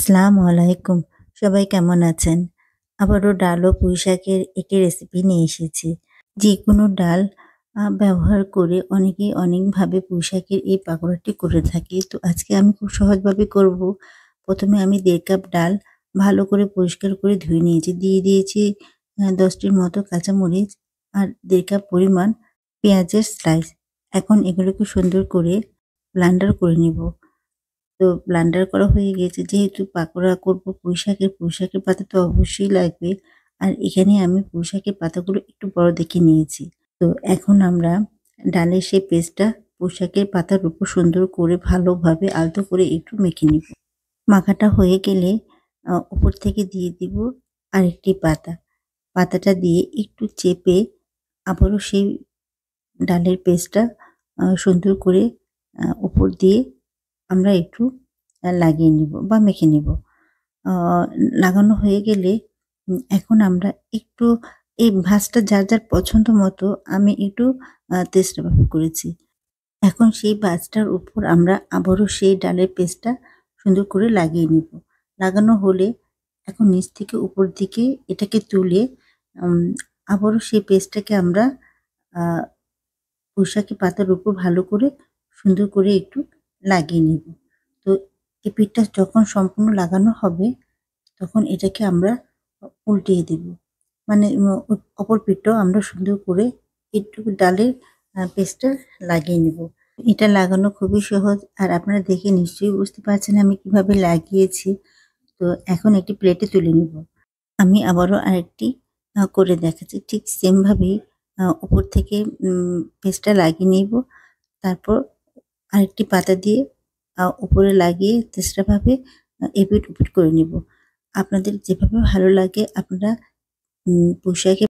আসসালামু আলাইকুম। সবাই কেমন আছেন? আবারও ডাল ও পুঁইশাকের একটি রেসিপি নিয়ে এসেছি। যেকোনো ডাল ব্যবহার করে অনেকেই অনেকভাবে পুঁইশাকের এই পাকোড়াটি করে থাকে। তো আজকে আমি খুব সহজভাবে করব। ১ম এ আমি ১.৫ কাপ ডাল ভালো করে পরিষ্কার করে ধুয়ে নিয়েছি। দিয়ে দিয়েছি ১০ টির মতো কাঁচামরিচ আর ১.৫ কাপ পরিমাণ পেঁয়াজের স্লাইস। এখন এগুলোকে সুন্দর করে ব্লেন্ডার করে নিব। তো ব্লেন্ডার করা হয়ে গিয়েছে। যেহেতু পাকোড়া করব পুঁইশাকের পাতা তো অবশ্যই লাগবে। আর এখানে আমি পুঁইশাকের পাতাগুলো একটু বড় দেখে নিয়েছি। তো এখন আমরা ডালের সেই পেস্টটা পুঁইশাকের পাতার উপর সুন্দর করে ভালোভাবে আলতো করে একটু মেখে নিব। মাখাটা হয়ে গেলে উপর থেকে দিয়ে দিব আরেকটি পাতা। পাতাটা দিয়ে একটু চেপে আবারও সেই ডালের পেস্টটা সুন্দর করে উপর দিয়ে আমরা একটু লাগিয়ে নিব বা মেখে নিব। আ লাগানো হয়ে গেলে এখন আমরা একটু এই ভাঁজটা যার পছন্দ মতো আমি একটু তেস্তা ভাবে করেছি। এখন সেই ভাঁজটার উপর আমরা আবারও সেই ডালের পেস্টটা সুন্দর করে লাগিয়ে নিব। লাগানো হলে এখন নিচ থেকে উপর দিকে এটাকে তুলে উম আবারও সেই পেস্টটাকে আমরা আ পুঁইশাকের পাতার উপর ভালো করে সুন্দর করে একটু লাগিয়ে নিব। তো এই পিঠটা যখন সম্পূর্ণ লাগানো হবে, তখন এটাকে আমরা উল্টিয়ে দিব। মানে অপর পিঠটাও আমরা সুন্দর করে একটু ডালের পেস্টটা লাগিয়ে নিব। এটা লাগানো খুবই সহজ আর আপনারা দেখে নিশ্চয়ই বুঝতে পারছেন আমি কিভাবে লাগিয়েছি। তো এখন একটি প্লেটে তুলে নিব। আমি আবারও আরেকটি করে দেখাচ্ছি। ঠিক সেম ভাবেই উপর থেকে পেস্টটা লাগিয়ে নিব। তারপর আরেকটি পাতা দিয়ে উপরে লাগিয়ে তেসরাভাবে এপিঠ ওপিঠ করে নিব। আপনাদের যেভাবে ভালো লাগে আপনারা পুঁইশাকের